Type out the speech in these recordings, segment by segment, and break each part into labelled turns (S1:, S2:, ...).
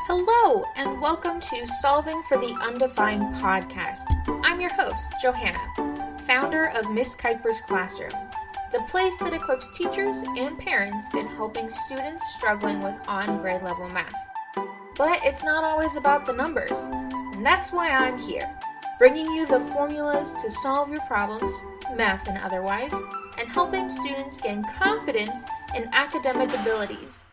S1: Hello, and welcome to Solving for the Undefined podcast. I'm your host, Johanna, founder of Miss Kuiper's Classroom, the place that equips teachers and parents in helping students struggling with on-grade level math. But it's not always about the numbers, and that's why I'm here, bringing you the formulas to solve your problems, math and otherwise, and helping students gain confidence in academic abilities.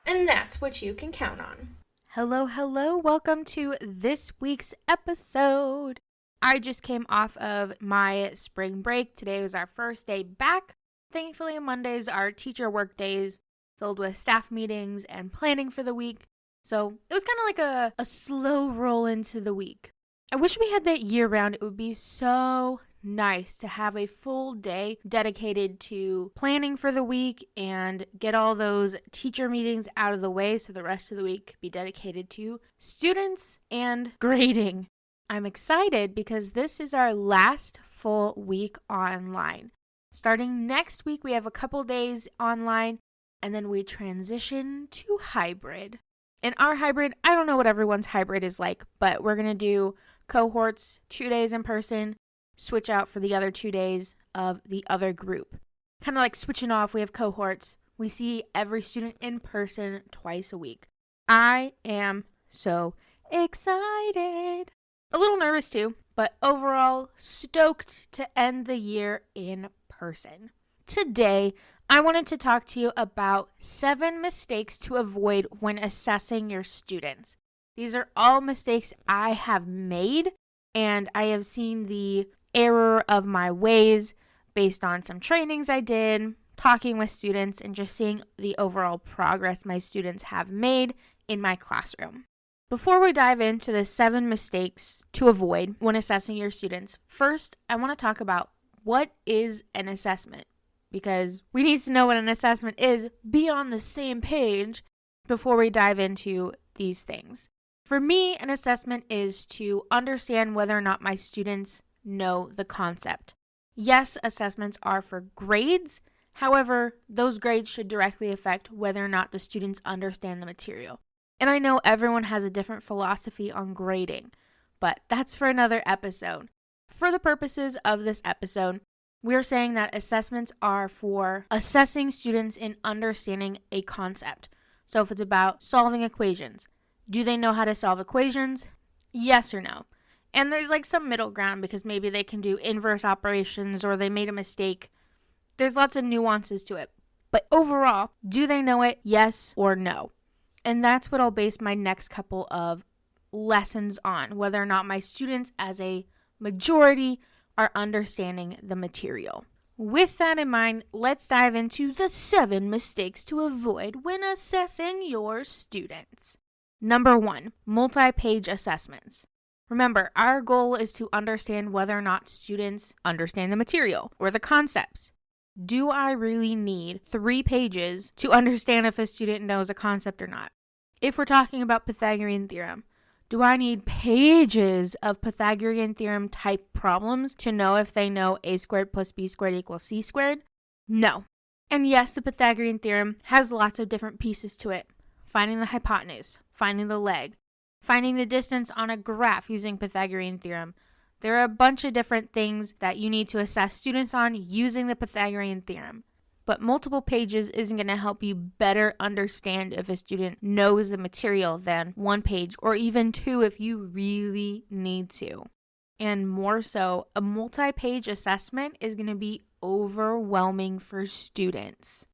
S1: And that's what you can count on. Hello. Welcome to this week's episode. I just came off of my spring break. Today was our first day back. Thankfully, Mondays are teacher work days filled with staff meetings and planning for the week. So it was kind of like a slow roll into the week. I wish we had that year round. It would be so nice to have a full day dedicated to planning for the week and get all those teacher meetings out of the way so the rest of the week could be dedicated to students and grading. I'm excited because this is our last full week online. Starting next week, we have a couple days online and then we transition to hybrid. In our hybrid, I don't know what everyone's hybrid is like, but we're going to do cohorts, 2 days in person, switch out for the other 2 days of the other group. Kind of like switching off, we have cohorts. We see every student in person twice a week. I am so excited. A little nervous too, but overall stoked to end the year in person. Today, I wanted to talk to you about 7 mistakes to avoid when assessing your students. These are all mistakes I have made, and I have seen the error of my ways based on some trainings I did, talking with students, and just seeing the overall progress my students have made in my classroom. Before we dive into the 7 mistakes to avoid when assessing your students, first, I want to talk about what is an assessment, because we need to know what an assessment is, be on the same page before we dive into these things. For me, an assessment is to understand whether or not my students know the concept. Yes, assessments are for grades. However, those grades should directly affect whether or not the students understand the material. And I know everyone has a different philosophy on grading, but that's for another episode. For the purposes of this episode, we are saying that assessments are for assessing students in understanding a concept. So if it's about solving equations, do they know how to solve equations? Yes or no? And there's like some middle ground because maybe they can do inverse operations or they made a mistake. There's lots of nuances to it. But overall, do they know it? Yes or no? And that's what I'll base my next couple of lessons on, whether or not my students as a majority are understanding the material. With that in mind, let's dive into the 7 mistakes to avoid when assessing your students. Number 1, multi-page assessments. Remember, our goal is to understand whether or not students understand the material or the concepts. Do I really need 3 pages to understand if a student knows a concept or not? If we're talking about Pythagorean theorem, do I need pages of Pythagorean theorem type problems to know if they know a squared plus b squared equals c squared? No. And yes, the Pythagorean theorem has lots of different pieces to it. Finding the hypotenuse, finding the leg, finding the distance on a graph using Pythagorean theorem. There are a bunch of different things that you need to assess students on using the Pythagorean theorem. But multiple pages isn't going to help you better understand if a student knows the material than 1 page or even 2 if you really need to. And more so, a multi-page assessment is going to be overwhelming for students.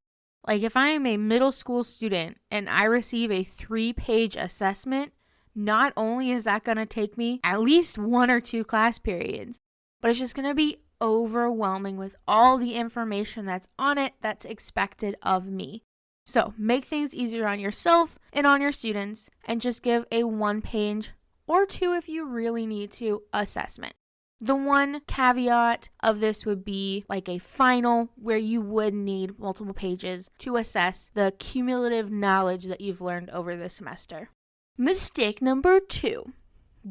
S1: Like if I am a middle school student and I receive a 3-page assessment, not only is that going to take me at least 1 or 2 class periods, but it's just going to be overwhelming with all the information that's on it that's expected of me. So make things easier on yourself and on your students and just give a 1-page or 2 if you really need to assessment. The one caveat of this would be like a final where you would need multiple pages to assess the cumulative knowledge that you've learned over the semester. Mistake number 2,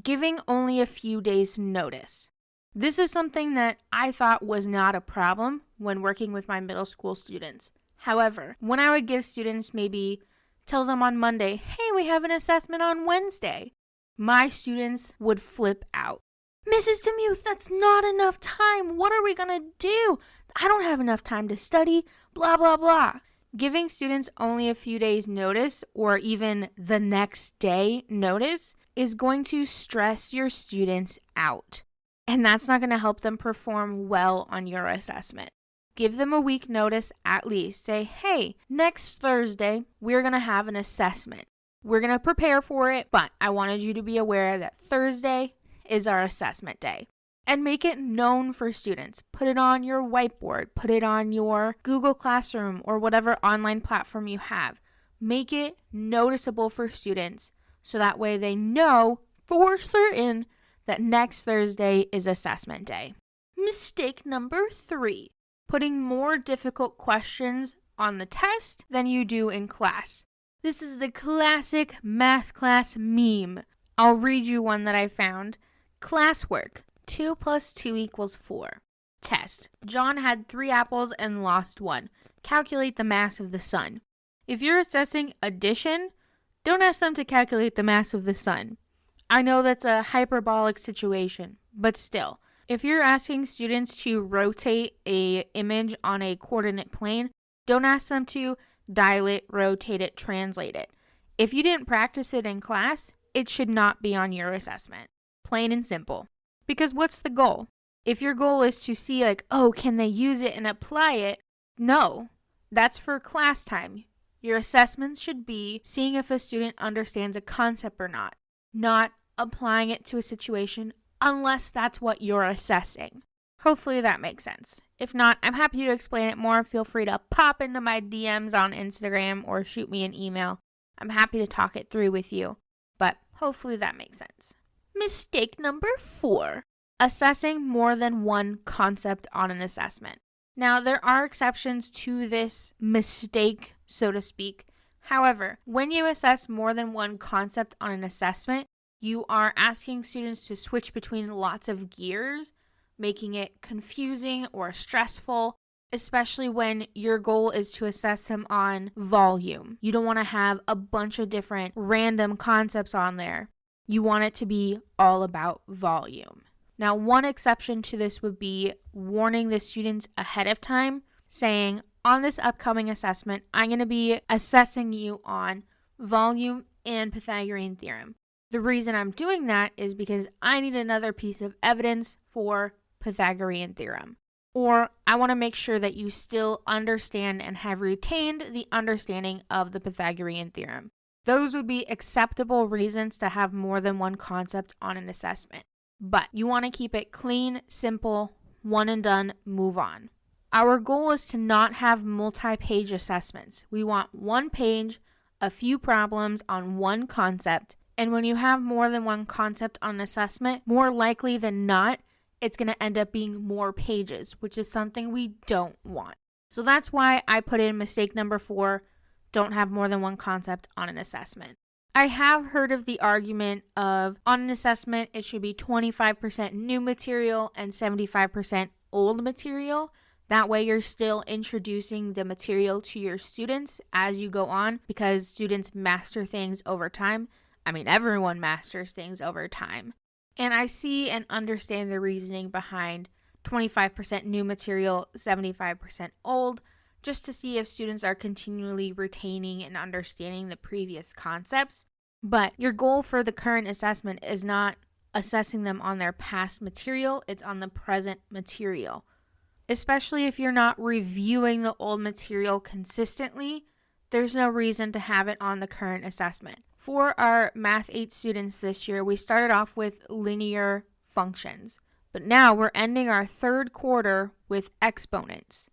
S1: giving only a few days notice. This is something that I thought was not a problem when working with my middle school students. However, when I would give students maybe tell them on Monday, hey, we have an assessment on Wednesday. My students would flip out. Mrs. Demuth, that's not enough time. What are we going to do? I don't have enough time to study, blah, blah, blah. Giving students only a few days notice or even the next day notice is going to stress your students out. And that's not going to help them perform well on your assessment. Give them a week notice at least. Say, hey, next Thursday, we're going to have an assessment. We're going to prepare for it, but I wanted you to be aware that Thursday is our assessment day. And make it known for students. Put it on your whiteboard. Put it on your Google Classroom or whatever online platform you have. Make it noticeable for students so that way they know for certain that next Thursday is assessment day. Mistake number 3. Putting more difficult questions on the test than you do in class. This is the classic math class meme. I'll read you one that I found. Classwork. 2 + 2 = 4. Test. John had 3 apples and lost 1. Calculate the mass of the sun. If you're assessing addition, don't ask them to calculate the mass of the sun. I know that's a hyperbolic situation, but still. If you're asking students to rotate an image on a coordinate plane, don't ask them to dial it, rotate it, translate it. If you didn't practice it in class, it should not be on your assessment. Plain and simple. Because what's the goal? If your goal is to see can they use it and apply it? No, that's for class time. Your assessments should be seeing if a student understands a concept or not applying it to a situation unless that's what you're assessing. Hopefully that makes sense. If not, I'm happy to explain it more. Feel free to pop into my DMs on Instagram or shoot me an email. I'm happy to talk it through with you, but hopefully that makes sense. Mistake number 4, assessing more than one concept on an assessment. Now, there are exceptions to this mistake, so to speak. However, when you assess more than one concept on an assessment, you are asking students to switch between lots of gears, making it confusing or stressful, especially when your goal is to assess them on volume. You don't want to have a bunch of different random concepts on there. You want it to be all about volume. Now, one exception to this would be warning the students ahead of time, saying, on this upcoming assessment, I'm going to be assessing you on volume and Pythagorean theorem. The reason I'm doing that is because I need another piece of evidence for Pythagorean theorem. Or I want to make sure that you still understand and have retained the understanding of the Pythagorean theorem. Those would be acceptable reasons to have more than one concept on an assessment. But you want to keep it clean, simple, one and done, move on. Our goal is to not have multi-page assessments. We want one page, a few problems on one concept, and when you have more than one concept on an assessment, more likely than not, it's going to end up being more pages, which is something we don't want. So that's why I put in mistake number 4, don't have more than one concept on an assessment. I have heard of the argument of on an assessment, it should be 25% new material and 75% old material. That way you're still introducing the material to your students as you go on, because students master things over time. I mean, everyone masters things over time. And I see and understand the reasoning behind 25% new material, 75% old, just to see if students are continually retaining and understanding the previous concepts. But your goal for the current assessment is not assessing them on their past material, it's on the present material. Especially if you're not reviewing the old material consistently, there's no reason to have it on the current assessment. For our Math 8 students this year, we started off with linear functions, but now we're ending our third quarter with exponents.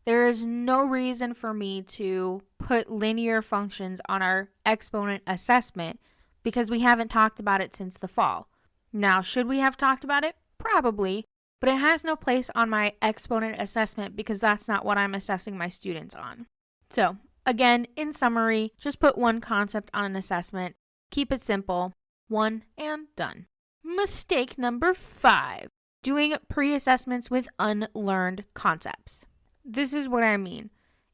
S1: There is no reason for me to put linear functions on our exponent assessment because we haven't talked about it since the fall. Now, should we have talked about it? Probably, but it has no place on my exponent assessment because that's not what I'm assessing my students on. So, again, in summary, just put one concept on an assessment, keep it simple, one and done. Mistake number 5, doing pre-assessments with unlearned concepts. This is what I mean.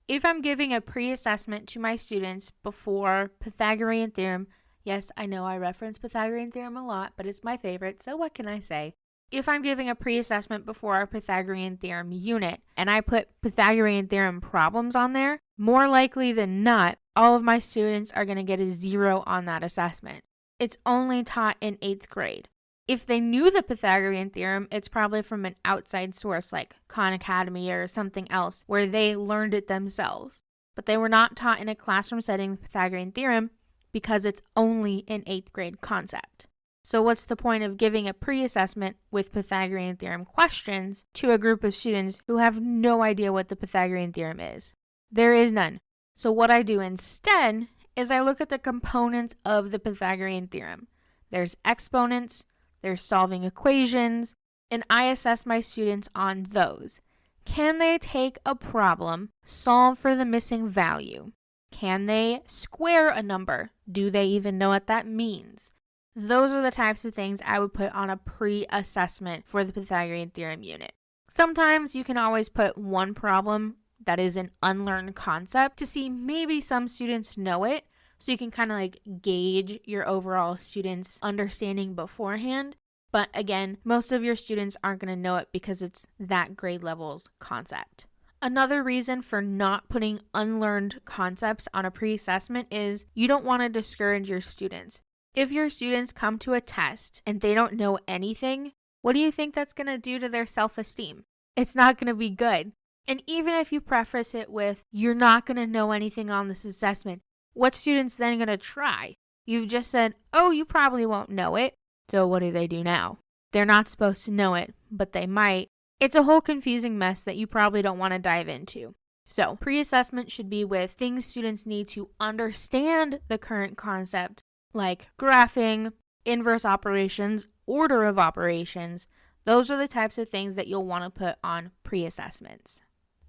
S1: If I'm giving a pre-assessment to my students before Pythagorean theorem, yes, I know I reference Pythagorean theorem a lot, but it's my favorite, so what can I say? If I'm giving a pre-assessment before our Pythagorean theorem unit, and I put Pythagorean theorem problems on there, more likely than not, all of my students are going to get a 0 on that assessment. It's only taught in 8th grade. If they knew the Pythagorean theorem, it's probably from an outside source like Khan Academy or something else where they learned it themselves. But they were not taught in a classroom setting the Pythagorean theorem because it's only an 8th grade concept. So what's the point of giving a pre-assessment with Pythagorean theorem questions to a group of students who have no idea what the Pythagorean theorem is? There is none. So what I do instead is I look at the components of the Pythagorean theorem. There's exponents, there's solving equations, and I assess my students on those. Can they take a problem, solve for the missing value? Can they square a number? Do they even know what that means? Those are the types of things I would put on a pre-assessment for the Pythagorean theorem unit. Sometimes you can always put one problem that is an unlearned concept to see maybe some students know it, so you can kind of like gauge your overall students' understanding beforehand. But again, most of your students aren't going to know it because it's that grade level's concept. Another reason for not putting unlearned concepts on a pre-assessment is you don't want to discourage your students. If your students come to a test and they don't know anything, what do you think that's going to do to their self-esteem? It's not going to be good. And even if you preface it with, you're not going to know anything on this assessment, what student's then going to try? You've just said, oh, you probably won't know it. So what do now? They're not supposed to know it, but they might. It's a whole confusing mess that you probably don't want to dive into. So pre-assessment should be with things students need to understand the current concept, like graphing, inverse operations, order of operations. Those are the types of things that you'll want to put on pre-assessments.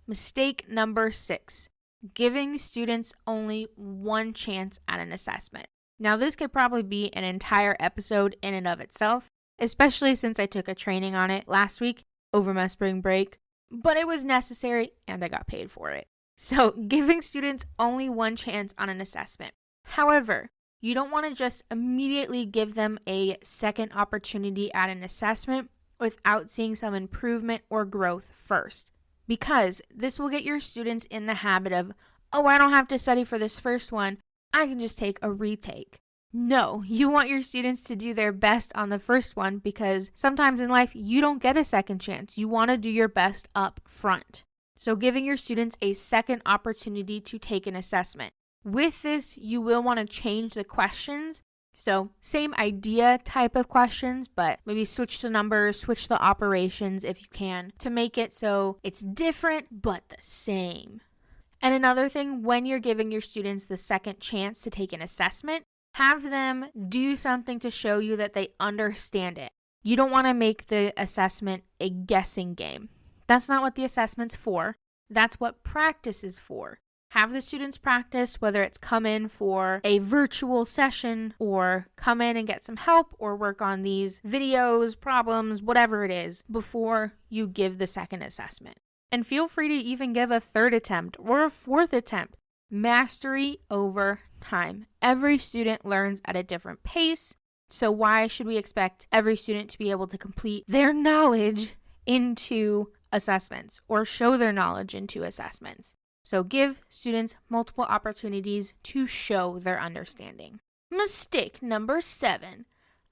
S1: Mistake number 6, giving students only one chance at an assessment. Now this could probably be an entire episode in and of itself, especially since I took a training on it last week over my spring break, but it was necessary and I got paid for it. So giving students only one chance on an assessment. However, you don't want to just immediately give them a second opportunity at an assessment without seeing some improvement or growth first, because this will get your students in the habit of, oh, I don't have to study for this first one, I can just take a retake. No, you want your students to do their best on the first one because sometimes in life you don't get a second chance. You want to do your best up front. So giving your students a second opportunity to take an assessment. With this, you will want to change the questions. So same idea type of questions, but maybe switch the numbers, switch the operations if you can to make it so it's different but the same. And another thing, when you're giving your students the second chance to take an assessment, have them do something to show you that they understand it. You don't want to make the assessment a guessing game. That's not what the assessment's for. That's what practice is for. Have the students practice, whether it's come in for a virtual session or come in and get some help or work on these videos, problems, whatever it is, before you give the second assessment. And feel free to even give a third attempt or a fourth attempt. Mastery over time. Every student learns at a different pace, so why should we expect every student to be able to complete their knowledge into assessments or show their knowledge into assessments? So give students multiple opportunities to show their understanding. Mistake number 7,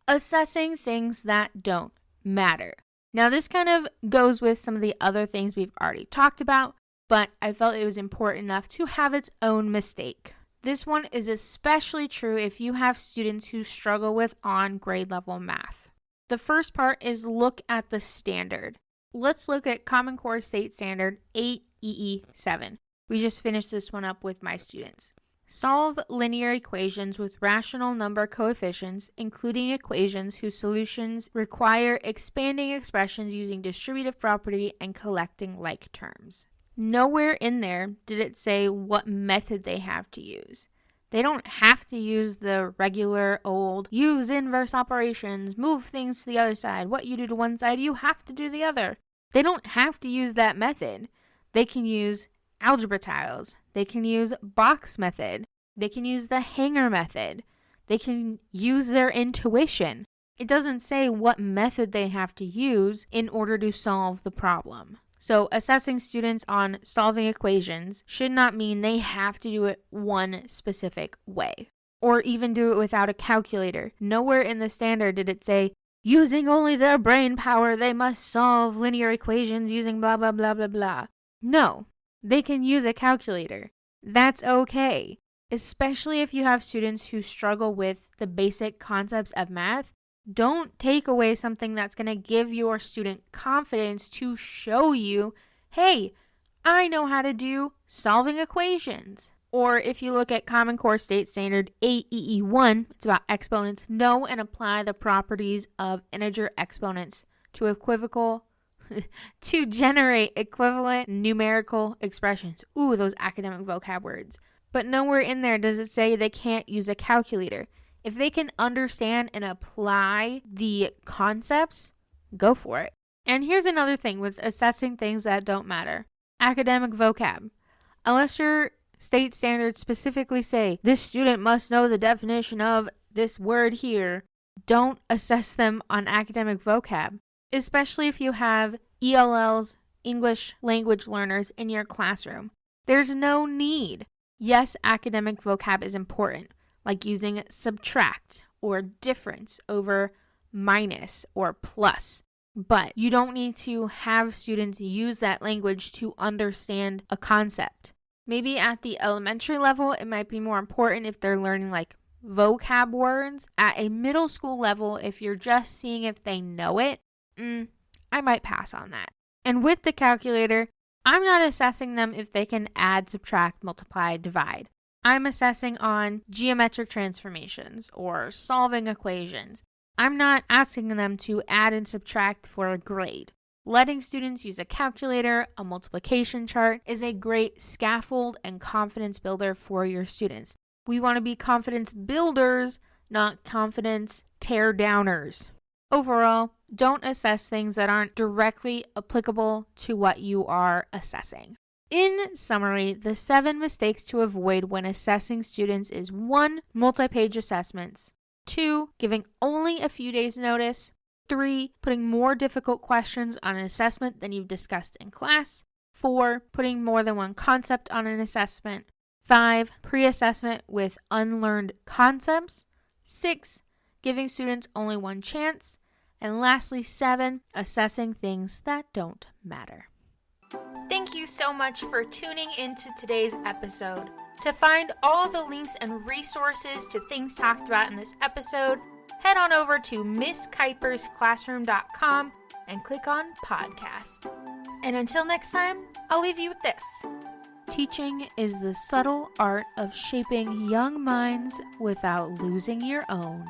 S1: assessing things that don't matter. Now this kind of goes with some of the other things we've already talked about, but I felt it was important enough to have its own mistake. This one is especially true if you have students who struggle with on grade level math. The first part is look at the standard. Let's look at Common Core State Standard 8EE7. We just finished this one up with my students. Solve linear equations with rational number coefficients, including equations whose solutions require expanding expressions using distributive property and collecting like terms. Nowhere in there did it say what method they have to use. They don't have to use the regular old use inverse operations, move things to the other side. What you do to one side, you have to do the other. They don't have to use that method. They can use algebra tiles. They can use box method. They can use the hanger method. They can use their intuition. It doesn't say what method they have to use in order to solve the problem. So assessing students on solving equations should not mean they have to do it one specific way, or even do it without a calculator. Nowhere in the standard did it say, using only their brain power, they must solve linear equations using blah, blah, blah, blah, blah. No, they can use a calculator. That's okay. Especially if you have students who struggle with the basic concepts of math. Don't take away something that's going to give your student confidence to show you, hey, I know how to do solving equations. Or if you look at Common Core State Standard AEE1, it's about exponents. Know and apply the properties of integer exponents to generate equivalent numerical expressions. Ooh, those academic vocab words. But nowhere in there does it say they can't use a calculator. If they can understand and apply the concepts, go for it. And here's another thing with assessing things that don't matter. Academic vocab. Unless your state standards specifically say, this student must know the definition of this word here, don't assess them on academic vocab. Especially if you have ELLs, English language learners, in your classroom. There's no need. Yes, academic vocab is important, like using subtract or difference over minus or plus. But you don't need to have students use that language to understand a concept. Maybe at the elementary level, it might be more important if they're learning like vocab words. At a middle school level, if you're just seeing if they know it, I might pass on that. And with the calculator, I'm not assessing them if they can add, subtract, multiply, divide. I'm assessing on geometric transformations or solving equations. I'm not asking them to add and subtract for a grade. Letting students use a calculator, a multiplication chart, is a great scaffold and confidence builder for your students. We want to be confidence builders, not confidence tear downers. Overall, don't assess things that aren't directly applicable to what you are assessing. In summary, the 7 mistakes to avoid when assessing students is 1. Multi-page assessments. 2. Giving only a few days notice. 3. Putting more difficult questions on an assessment than you've discussed in class. 4. Putting more than one concept on an assessment. 5. Pre-assessment with unlearned concepts. 6. Giving students only one chance. And lastly, 7. Assessing things that don't matter. Thank you so much for tuning into today's episode. To find all the links and resources to things talked about in this episode, head on over to MissKuipersClassroom.com and click on podcast. And until next time, I'll leave you with this. Teaching is the subtle art of shaping young minds without losing your own.